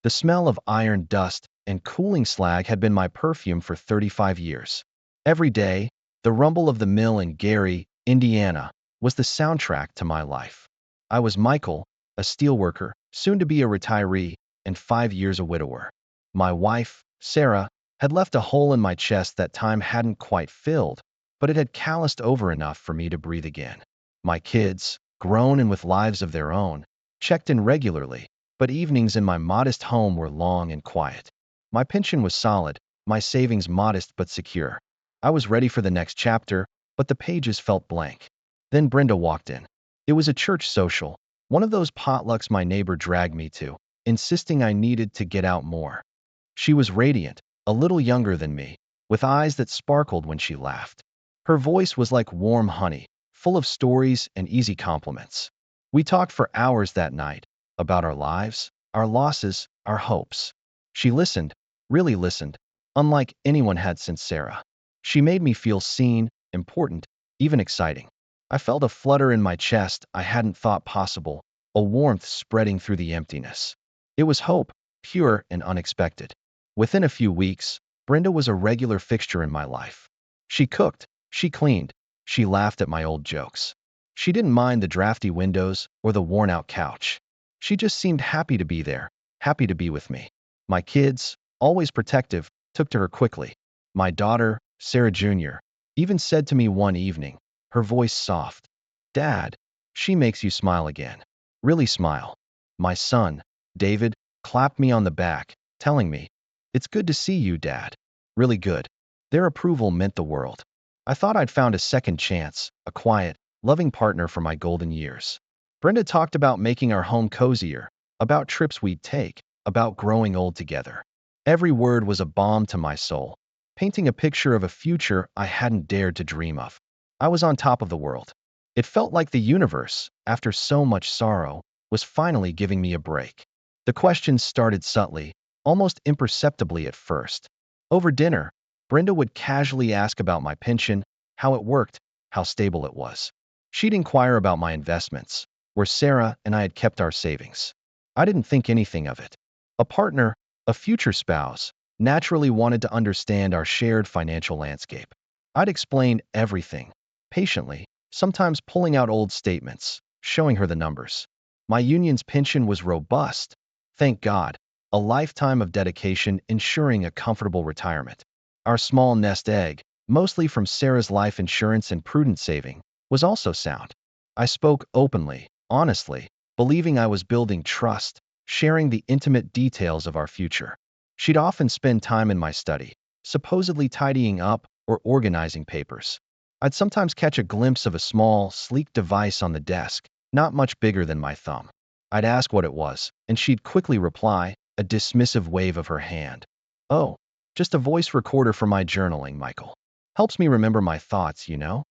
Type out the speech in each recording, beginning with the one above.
The smell of iron dust and cooling slag had been my perfume for 35 years. Every day, the rumble of the mill in Gary, Indiana, was the soundtrack to my life. I was Michael, a steelworker, soon to be a retiree, and 5 years a widower. My wife, Sarah, had left a hole in my chest that time hadn't quite filled, but it had calloused over enough for me to breathe again. My kids, grown and with lives of their own, checked in regularly, but evenings in my modest home were long and quiet. My pension was solid, my savings modest but secure. I was ready for the next chapter, but the pages felt blank. Then Brenda walked in. It was a church social, one of those potlucks my neighbor dragged me to, insisting I needed to get out more. She was radiant, a little younger than me, with eyes that sparkled when she laughed. Her voice was like warm honey, full of stories and easy compliments. We talked for hours that night, about our lives, our losses, our hopes. She listened, really listened, unlike anyone had since Sarah. She made me feel seen, important, even exciting. I felt a flutter in my chest I hadn't thought possible, a warmth spreading through the emptiness. It was hope, pure and unexpected. Within a few weeks, Brenda was a regular fixture in my life. She cooked, she cleaned, she laughed at my old jokes. She didn't mind the drafty windows or the worn-out couch. She just seemed happy to be there, happy to be with me. My kids, always protective, took to her quickly. My daughter, Sarah Jr., even said to me one evening, her voice soft, "Dad, she makes you smile again. Really smile." My son, David, clapped me on the back, telling me, "It's good to see you, Dad. Really good." Their approval meant the world. I thought I'd found a second chance, a quiet, loving partner for my golden years. Brenda talked about making our home cozier, about trips we'd take, about growing old together. Every word was a balm to my soul, painting a picture of a future I hadn't dared to dream of. I was on top of the world. It felt like the universe, after so much sorrow, was finally giving me a break. The questions started subtly, almost imperceptibly at first. Over dinner, Brenda would casually ask about my pension, how it worked, how stable it was. She'd inquire about my investments, where Sarah and I had kept our savings. I didn't think anything of it. A partner, a future spouse, naturally wanted to understand our shared financial landscape. I'd explain everything, patiently, sometimes pulling out old statements, showing her the numbers. My union's pension was robust, thank God, a lifetime of dedication ensuring a comfortable retirement. Our small nest egg, mostly from Sarah's life insurance and prudent saving, was also sound. I spoke openly, honestly, believing I was building trust, sharing the intimate details of our future. She'd often spend time in my study, supposedly tidying up or organizing papers. I'd sometimes catch a glimpse of a small, sleek device on the desk, not much bigger than my thumb. I'd ask what it was, and she'd quickly reply, a dismissive wave of her hand. "Oh, just a voice recorder for my journaling, Michael. Helps me remember my thoughts, you know."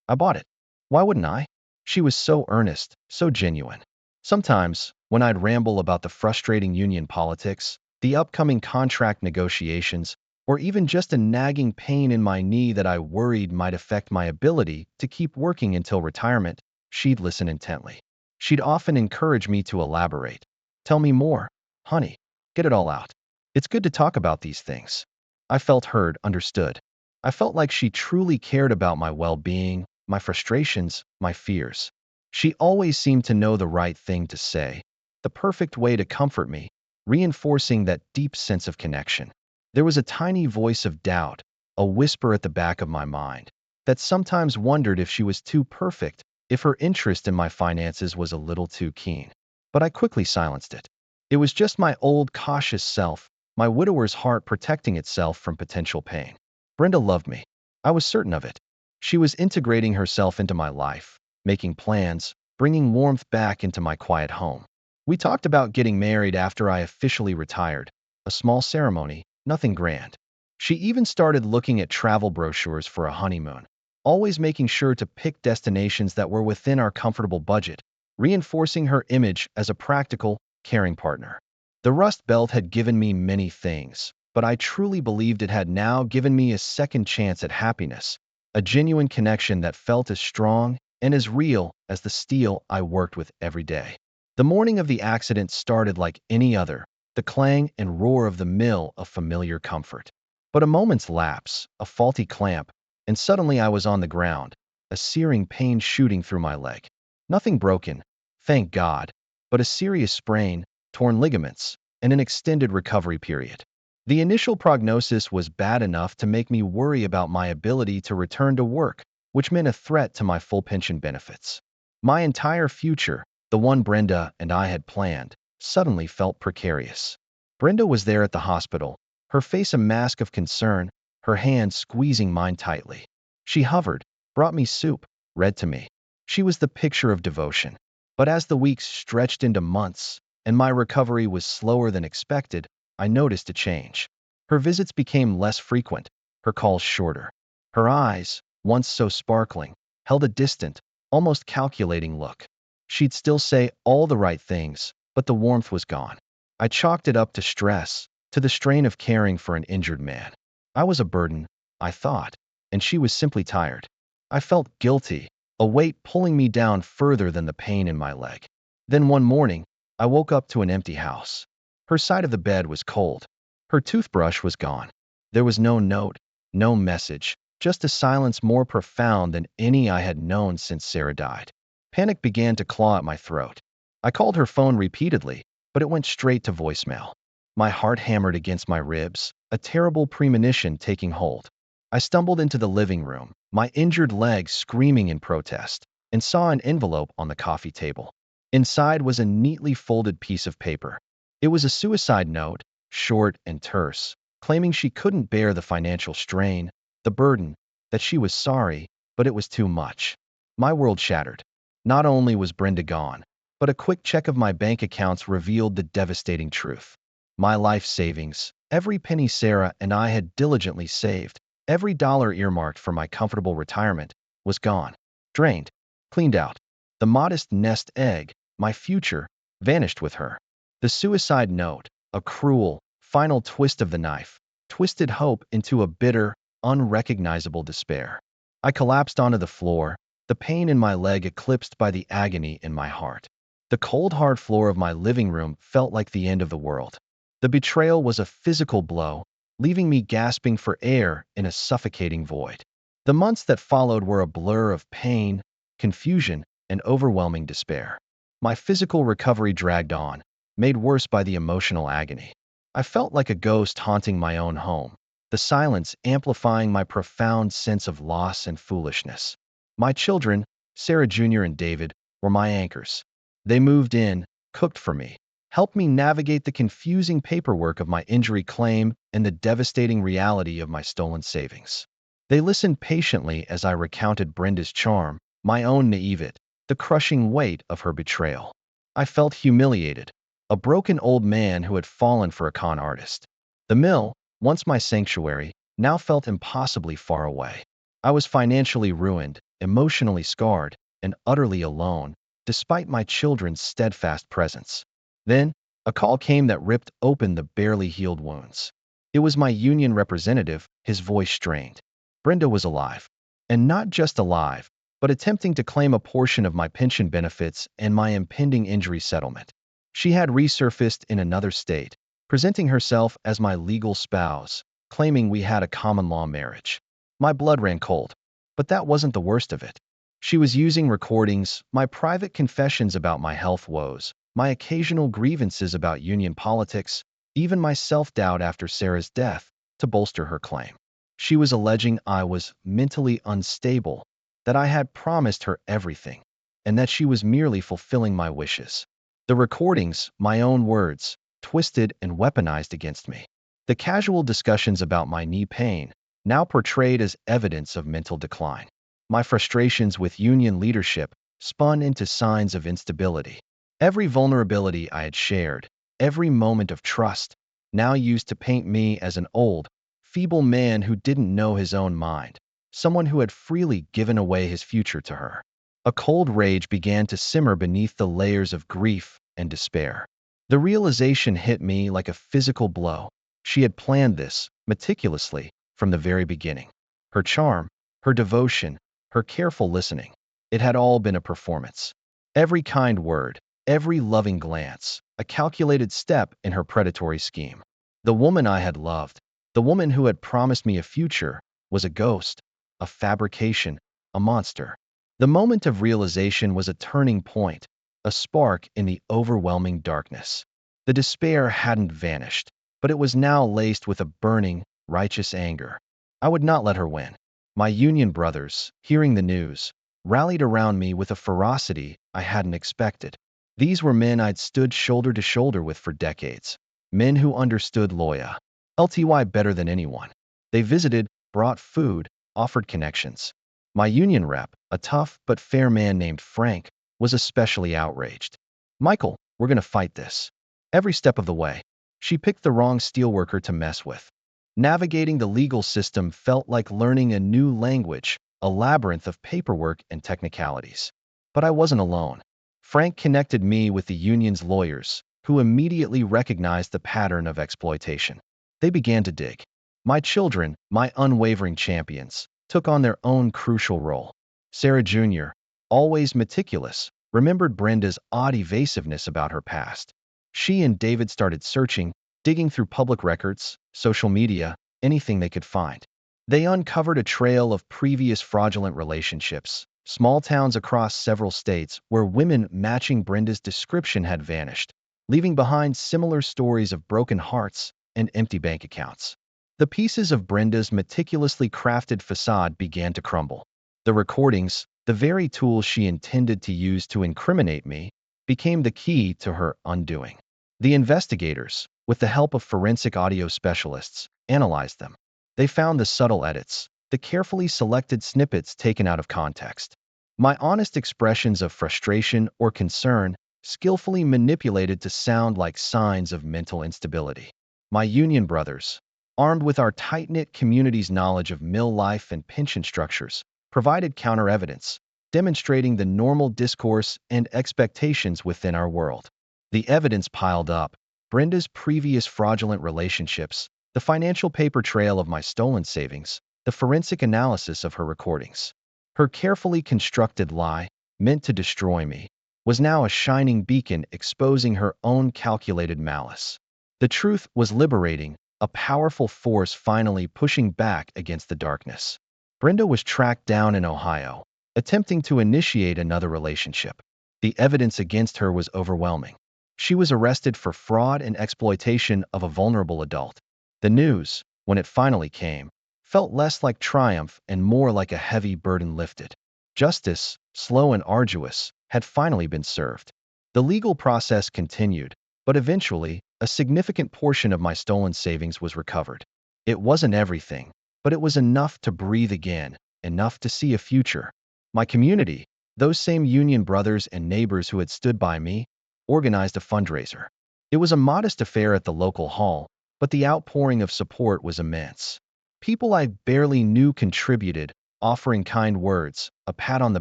I bought it. Why wouldn't I? She was so earnest, so genuine. Sometimes, when I'd ramble about the frustrating union politics, the upcoming contract negotiations, or even just a nagging pain in my knee that I worried might affect my ability to keep working until retirement, she'd listen intently. She'd often encourage me to elaborate. "Tell me more, honey. Get it all out. It's good to talk about these things." I felt heard, understood. I felt like she truly cared about my well-being, my frustrations, my fears. She always seemed to know the right thing to say, the perfect way to comfort me, reinforcing that deep sense of connection. There was a tiny voice of doubt, a whisper at the back of my mind, that sometimes wondered if she was too perfect, if her interest in my finances was a little too keen. But I quickly silenced it. It was just my old cautious self, my widower's heart protecting itself from potential pain. Brenda loved me. I was certain of it. She was integrating herself into my life, making plans, bringing warmth back into my quiet home. We talked about getting married after I officially retired, a small ceremony, nothing grand. She even started looking at travel brochures for a honeymoon, always making sure to pick destinations that were within our comfortable budget, reinforcing her image as a practical, caring partner. The Rust Belt had given me many things, but I truly believed it had now given me a second chance at happiness, a genuine connection that felt as strong and as real as the steel I worked with every day. The morning of the accident started like any other, the clang and roar of the mill a familiar comfort. But a moment's lapse, a faulty clamp, and suddenly I was on the ground, a searing pain shooting through my leg. Nothing broken, thank God, but a serious sprain, torn ligaments, and an extended recovery period. The initial prognosis was bad enough to make me worry about my ability to return to work, which meant a threat to my full pension benefits. My entire future, the one Brenda and I had planned, suddenly felt precarious. Brenda was there at the hospital, her face a mask of concern, her hand squeezing mine tightly. She hovered, brought me soup, read to me. She was the picture of devotion. But as the weeks stretched into months, and my recovery was slower than expected, I noticed a change. Her visits became less frequent, her calls shorter. Her eyes, once so sparkling, held a distant, almost calculating look. She'd still say all the right things, but the warmth was gone. I chalked it up to stress, to the strain of caring for an injured man. I was a burden, I thought, and she was simply tired. I felt guilty, a weight pulling me down further than the pain in my leg. Then one morning, I woke up to an empty house. Her side of the bed was cold. Her toothbrush was gone. There was no note, no message, just a silence more profound than any I had known since Sarah died. Panic began to claw at my throat. I called her phone repeatedly, but it went straight to voicemail. My heart hammered against my ribs, a terrible premonition taking hold. I stumbled into the living room, my injured leg screaming in protest, and saw an envelope on the coffee table. Inside was a neatly folded piece of paper. It was a suicide note, short and terse, claiming she couldn't bear the financial strain, the burden, that she was sorry, but it was too much. My world shattered. Not only was Brenda gone, but a quick check of my bank accounts revealed the devastating truth. My life savings, every penny Sarah and I had diligently saved, every dollar earmarked for my comfortable retirement, was gone, drained, cleaned out. The modest nest egg, my future, vanished with her. The suicide note, a cruel, final twist of the knife, twisted hope into a bitter, unrecognizable despair. I collapsed onto the floor, the pain in my leg eclipsed by the agony in my heart. The cold, hard floor of my living room felt like the end of the world. The betrayal was a physical blow, leaving me gasping for air in a suffocating void. The months that followed were a blur of pain, confusion, and overwhelming despair. My physical recovery dragged on, made worse by the emotional agony. I felt like a ghost haunting my own home, the silence amplifying my profound sense of loss and foolishness. My children, Sarah Jr. and David, were my anchors. They moved in, cooked for me, helped me navigate the confusing paperwork of my injury claim and the devastating reality of my stolen savings. They listened patiently as I recounted Brenda's charm, my own naivete, the crushing weight of her betrayal. I felt humiliated, a broken old man who had fallen for a con artist. The mill, once my sanctuary, now felt impossibly far away. I was financially ruined, emotionally scarred, and utterly alone, despite my children's steadfast presence. Then, a call came that ripped open the barely healed wounds. It was my union representative, his voice strained. Brenda was alive. And not just alive, but attempting to claim a portion of my pension benefits and my impending injury settlement. She had resurfaced in another state, presenting herself as my legal spouse, claiming we had a common-law marriage. My blood ran cold. But that wasn't the worst of it. She was using recordings, my private confessions about my health woes, my occasional grievances about union politics, even my self-doubt after Sarah's death, to bolster her claim. She was alleging I was mentally unstable, that I had promised her everything, and that she was merely fulfilling my wishes. The recordings, my own words, twisted and weaponized against me. The casual discussions about my knee pain, now portrayed as evidence of mental decline. My frustrations with union leadership spun into signs of instability. Every vulnerability I had shared, every moment of trust, now used to paint me as an old, feeble man who didn't know his own mind, someone who had freely given away his future to her. A cold rage began to simmer beneath the layers of grief and despair. The realization hit me like a physical blow. She had planned this, meticulously, from the very beginning. Her charm, her devotion, her careful listening. It had all been a performance. Every kind word, every loving glance, a calculated step in her predatory scheme. The woman I had loved, the woman who had promised me a future, was a ghost, a fabrication, a monster. The moment of realization was a turning point, a spark in the overwhelming darkness. The despair hadn't vanished, but it was now laced with a burning, righteous anger. I would not let her win. My union brothers, hearing the news, rallied around me with a ferocity I hadn't expected. These were men I'd stood shoulder to shoulder with for decades, men who understood LTY better than anyone. They visited, brought food, offered connections. My union rep, a tough but fair man named Frank, was especially outraged. Michael, we're going to fight this. Every step of the way. She picked the wrong steelworker to mess with. Navigating the legal system felt like learning a new language, a labyrinth of paperwork and technicalities. But I wasn't alone. Frank connected me with the union's lawyers, who immediately recognized the pattern of exploitation. They began to dig. My children, my unwavering champions, took on their own crucial role. Sarah Jr., always meticulous, remembered Brenda's odd evasiveness about her past. She and David started searching, digging through public records, social media, anything they could find. They uncovered a trail of previous fraudulent relationships, small towns across several states where women matching Brenda's description had vanished, leaving behind similar stories of broken hearts and empty bank accounts. The pieces of Brenda's meticulously crafted facade began to crumble. The recordings, the very tools she intended to use to incriminate me, became the key to her undoing. The investigators, with the help of forensic audio specialists, analyzed them. They found the subtle edits, the carefully selected snippets taken out of context. My honest expressions of frustration or concern, skillfully manipulated to sound like signs of mental instability. My union brothers, armed with our tight-knit community's knowledge of mill life and pension structures, provided counter-evidence, demonstrating the normal discourse and expectations within our world. The evidence piled up: Brenda's previous fraudulent relationships, the financial paper trail of my stolen savings, the forensic analysis of her recordings. Her carefully constructed lie, meant to destroy me, was now a shining beacon exposing her own calculated malice. The truth was liberating, a powerful force finally pushing back against the darkness. Brenda was tracked down in Ohio, attempting to initiate another relationship. The evidence against her was overwhelming. She was arrested for fraud and exploitation of a vulnerable adult. The news, when it finally came, felt less like triumph and more like a heavy burden lifted. Justice, slow and arduous, had finally been served. The legal process continued, but eventually, a significant portion of my stolen savings was recovered. It wasn't everything, but it was enough to breathe again, enough to see a future. My community, those same union brothers and neighbors who had stood by me, organized a fundraiser. It was a modest affair at the local hall, but the outpouring of support was immense. People I barely knew contributed, offering kind words, a pat on the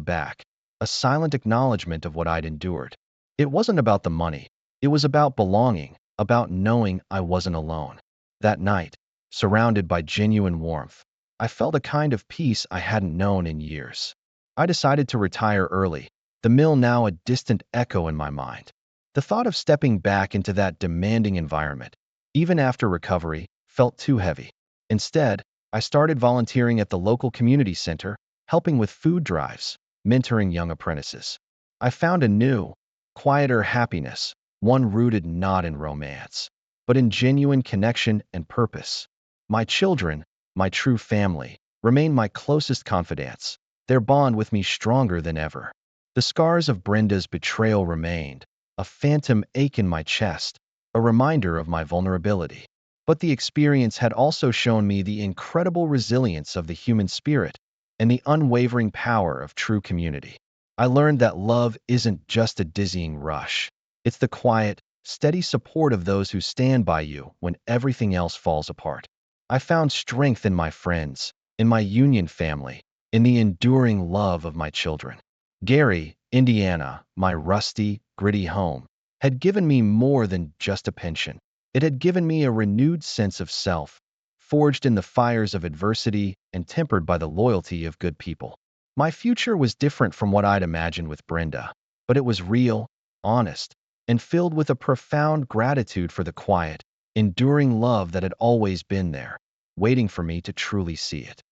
back, a silent acknowledgement of what I'd endured. It wasn't about the money. It was about belonging, about knowing I wasn't alone. That night, surrounded by genuine warmth, I felt a kind of peace I hadn't known in years. I decided to retire early, the mill now a distant echo in my mind. The thought of stepping back into that demanding environment, even after recovery, felt too heavy. Instead, I started volunteering at the local community center, helping with food drives, mentoring young apprentices. I found a new, quieter happiness, one rooted not in romance, but in genuine connection and purpose. My children, my true family, remain my closest confidants, their bond with me stronger than ever. The scars of Brenda's betrayal remained, a phantom ache in my chest, a reminder of my vulnerability. But the experience had also shown me the incredible resilience of the human spirit and the unwavering power of true community. I learned that love isn't just a dizzying rush. It's the quiet, steady support of those who stand by you when everything else falls apart. I found strength in my friends, in my union family, in the enduring love of my children. Gary, Indiana, my rusty, gritty home, had given me more than just a pension. It had given me a renewed sense of self, forged in the fires of adversity and tempered by the loyalty of good people. My future was different from what I'd imagined with Brenda, but it was real, honest, and filled with a profound gratitude for the quiet, enduring love that had always been there, waiting for me to truly see it.